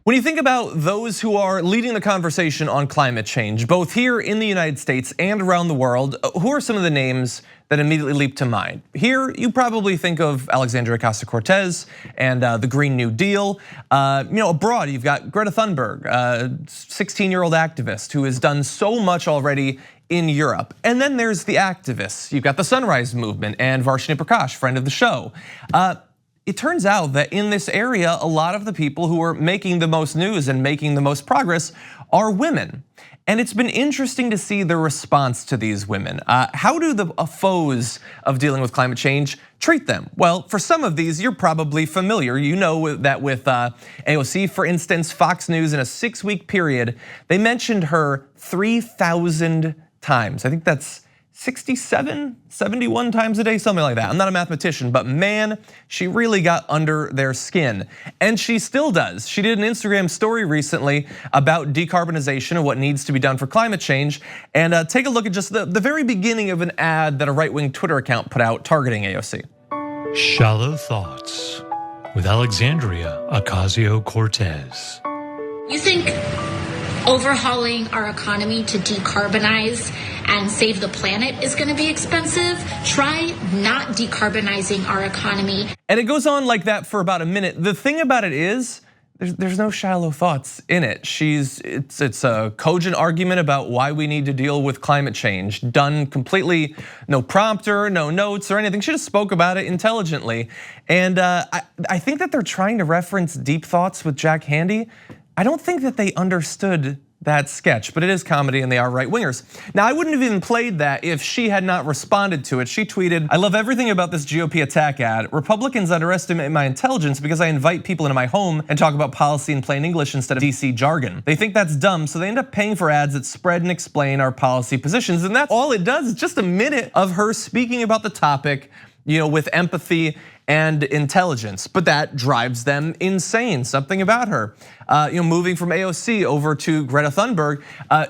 When you think about those who are leading the conversation on climate change, both here in the United States and around the world, who are some of the names that immediately leap to mind? Here, you probably think of Alexandria Ocasio-Cortez and the Green New Deal. Abroad, you've got Greta Thunberg, a 16-year-old activist who has done so much already in Europe. And then there's the activists. You've got the Sunrise Movement and Varshini Prakash, friend of the show. It turns out that in this area, a lot of the people who are making the most news and making the most progress are women. And it's been interesting to see the response to these women. How do the foes of dealing with climate change treat them? Well, for some of these, you're probably familiar. You know that with AOC, for instance, Fox News in a 6-week period, they mentioned her 3,000 times. I think that's 67, 71 times a day, something like that. I'm not a mathematician, but man, she really got under their skin. And she still does. She did an Instagram story recently about decarbonization and what needs to be done for climate change. And take a look at just the very beginning of an ad that a right-wing Twitter account put out targeting AOC. Shallow Thoughts with Alexandria Ocasio-Cortez. You think overhauling our economy to decarbonize and save the planet is gonna be expensive? Try not decarbonizing our economy. And it goes on like that for about a minute. The thing about it is, there's no shallow thoughts in it. It's a cogent argument about why we need to deal with climate change, done completely, no prompter, no notes or anything. She just spoke about it intelligently. And I think that they're trying to reference Deep Thoughts with Jack Handey. I don't think that they understood that sketch, but it is comedy and they are right-wingers. Now, I wouldn't have even played that if she had not responded to it. She tweeted, "I love everything about this GOP attack ad. Republicans underestimate my intelligence because I invite people into my home and talk about policy in plain English instead of DC jargon. They think that's dumb, so they end up paying for ads that spread and explain our policy positions." And that's all it does. It's just a minute of her speaking about the topic, with empathy and intelligence, but that drives them insane. Something about her, moving from AOC over to Greta Thunberg,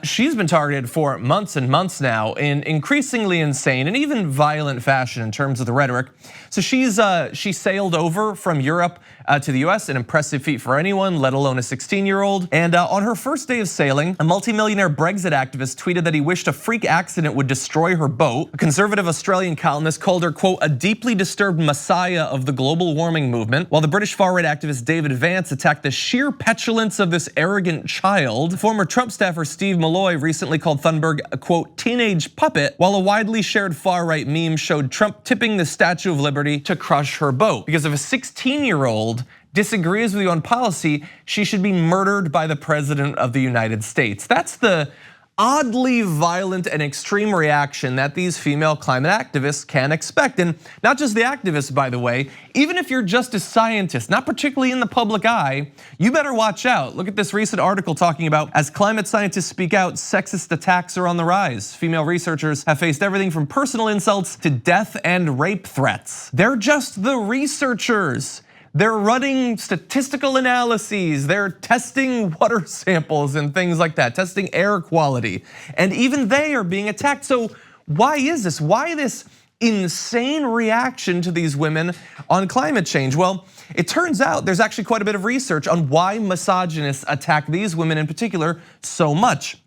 she's been targeted for months and months now in increasingly insane and even violent fashion in terms of the rhetoric. So she sailed over from Europe to the US, an impressive feat for anyone, let alone a 16-year-old. And on her first day of sailing, a multimillionaire Brexit activist tweeted that he wished a freak accident would destroy her boat. A conservative Australian columnist called her, quote, a deeply disturbed messiah of the global warming movement, while the British far-right activist David Vance attacked the sheer petulance of this arrogant child. Former Trump staffer Steve Malloy recently called Thunberg a, quote, teenage puppet, while a widely shared far-right meme showed Trump tipping the Statue of Liberty to crush her boat. Because if a 16-year-old disagrees with you on policy, she should be murdered by the President of the United States. That's the oddly violent and extreme reaction that these female climate activists can expect. And not just the activists, by the way, even if you're just a scientist, not particularly in the public eye, you better watch out. Look at this recent article talking about, as climate scientists speak out, sexist attacks are on the rise. Female researchers have faced everything from personal insults to death and rape threats. They're just the researchers. They're running statistical analyses, they're testing water samples and things like that, testing air quality, and even they are being attacked. So why is this? Why this insane reaction to these women on climate change? Well, it turns out there's actually quite a bit of research on why misogynists attack these women in particular so much.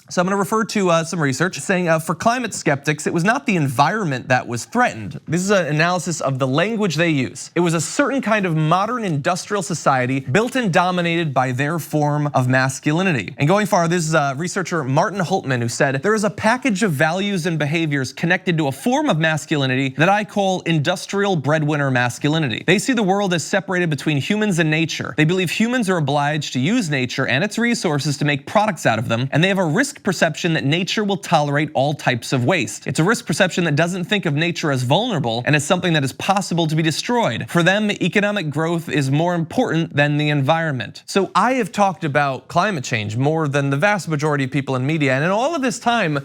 So I'm gonna refer to some research saying for climate skeptics, it was not the environment that was threatened. This is an analysis of the language they use. It was a certain kind of modern industrial society built and dominated by their form of masculinity. And going far, this is researcher Martin Hultman who said, there is a package of values and behaviors connected to a form of masculinity that I call industrial breadwinner masculinity. They see the world as separated between humans and nature. They believe humans are obliged to use nature and its resources to make products out of them, and they have a risk perception that nature will tolerate all types of waste. It's a risk perception that doesn't think of nature as vulnerable and as something that is possible to be destroyed. For them, economic growth is more important than the environment. So I have talked about climate change more than the vast majority of people in media, and in all of this time,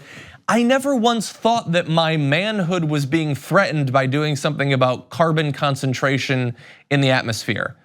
I never once thought that my manhood was being threatened by doing something about carbon concentration in the atmosphere.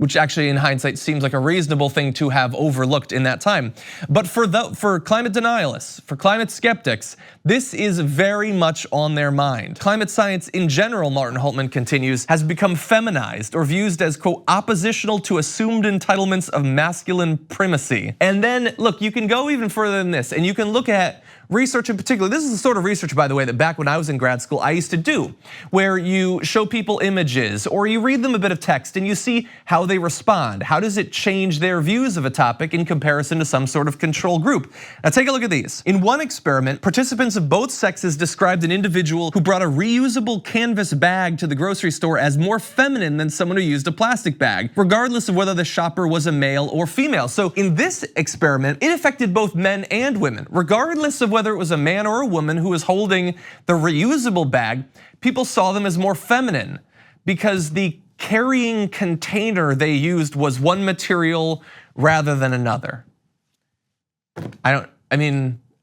which actually in hindsight seems like a reasonable thing to have overlooked in that time. But for climate denialists, for climate skeptics, this is very much on their mind. Climate science in general, Martin Hultman continues, has become feminized or viewed as, quote, oppositional to assumed entitlements of masculine primacy. And then, look, you can go even further than this, and you can look at research in particular. This is the sort of research, by the way, that back when I was in grad school, I used to do, where you show people images or you read them a bit of text and you see how they respond. How does it change their views of a topic in comparison to some sort of control group? Now take a look at these. In one experiment, participants of both sexes described an individual who brought a reusable canvas bag to the grocery store as more feminine than someone who used a plastic bag, regardless of whether the shopper was a male or female. So in this experiment, it affected both men and women, regardless of whether it was a man or a woman who was holding the reusable bag. People saw them as more feminine because the carrying container they used was one material rather than another.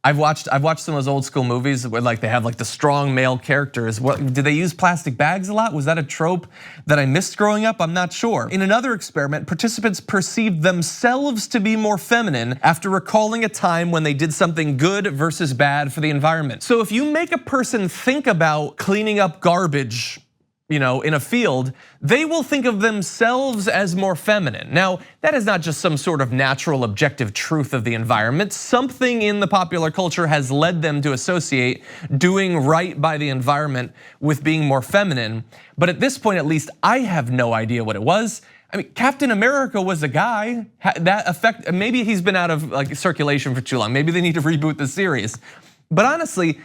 I've watched some of those old school movies where like they have like the strong male characters. Did they use plastic bags a lot? Was that a trope that I missed growing up? I'm not sure. In another experiment, participants perceived themselves to be more feminine after recalling a time when they did something good versus bad for the environment. So if you make a person think about cleaning up garbage, in a field, they will think of themselves as more feminine. Now, that is not just some sort of natural objective truth of the environment. Something in the popular culture has led them to associate doing right by the environment with being more feminine. But at this point, at least, I have no idea what it was. Captain America was a guy. That effect, maybe he's been out of like circulation for too long. Maybe they need to reboot the series. But honestly,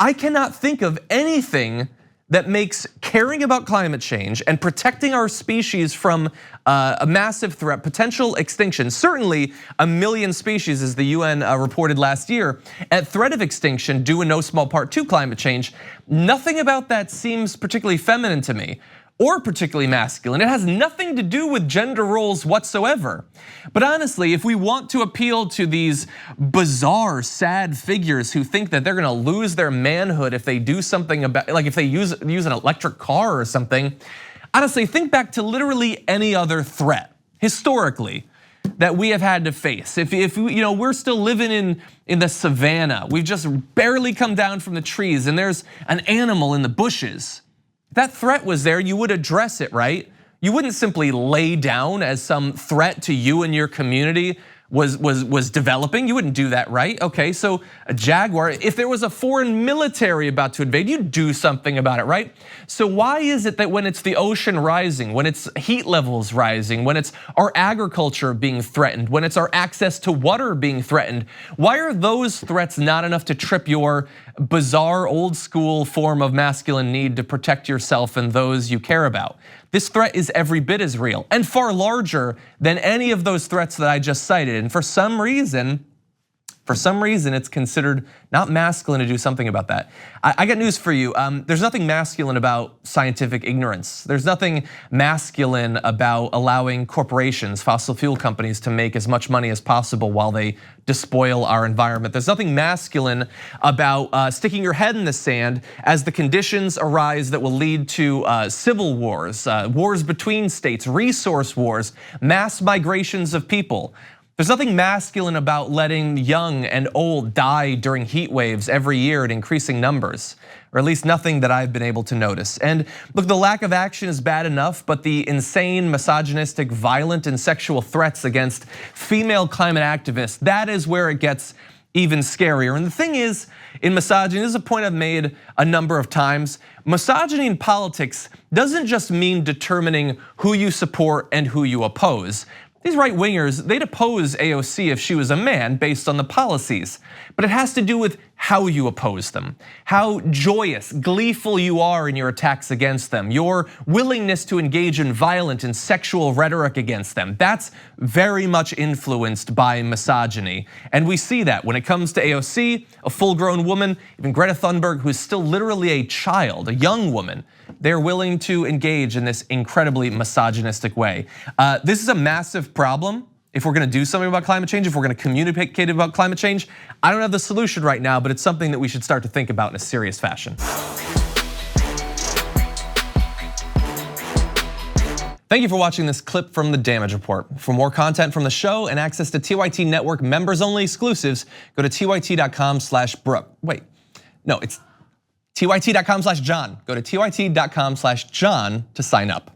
I cannot think of anything that makes caring about climate change and protecting our species from a massive threat, potential extinction, certainly 1 million species as the UN reported last year, at threat of extinction due in no small part to climate change. Nothing about that seems particularly feminine to me or particularly masculine. It has nothing to do with gender roles whatsoever. But honestly, if we want to appeal to these bizarre, sad figures who think that they're gonna lose their manhood if they do something about, like if they use an electric car or something, honestly, think back to literally any other threat historically that we have had to face. If we're still living in the savannah, we've just barely come down from the trees and there's an animal in the bushes. That threat was there, you would address it, right? You wouldn't simply lay down as some threat to you and your community was developing. You wouldn't do that, right? Okay, so a jaguar, if there was a foreign military about to invade, you'd do something about it, right? So why is it that when it's the ocean rising, when it's heat levels rising, when it's our agriculture being threatened, when it's our access to water being threatened, why are those threats not enough to trip your bizarre old school form of masculine need to protect yourself and those you care about? This threat is every bit as real and far larger than any of those threats that I just cited. And for some reason, it's considered not masculine to do something about that. I got news for you. There's nothing masculine about scientific ignorance. There's nothing masculine about allowing corporations, fossil fuel companies, to make as much money as possible while they despoil our environment. There's nothing masculine about sticking your head in the sand as the conditions arise that will lead to civil wars, wars between states, resource wars, mass migrations of people. There's nothing masculine about letting young and old die during heat waves every year in increasing numbers, or at least nothing that I've been able to notice. And look, the lack of action is bad enough, but the insane, misogynistic, violent, and sexual threats against female climate activists, that is where it gets even scarier. And the thing is, in misogyny, this is a point I've made a number of times, misogyny in politics doesn't just mean determining who you support and who you oppose. These right wingers, they'd oppose AOC if she was a man based on the policies, but it has to do with how you oppose them, how joyous, gleeful you are in your attacks against them, your willingness to engage in violent and sexual rhetoric against them. That's very much influenced by misogyny. And we see that when it comes to AOC, a full-grown woman, even Greta Thunberg, who is still literally a child, a young woman, they're willing to engage in this incredibly misogynistic way. This is a massive problem. If we're gonna do something about climate change, if we're gonna communicate about climate change, I don't have the solution right now, but it's something that we should start to think about in a serious fashion. Thank you for watching this clip from the Damage Report. For more content from the show and access to TYT Network members-only exclusives, go to tyt.com/Brooke. Wait, no, it's tyt.com/John. Go to tyt.com/John to sign up.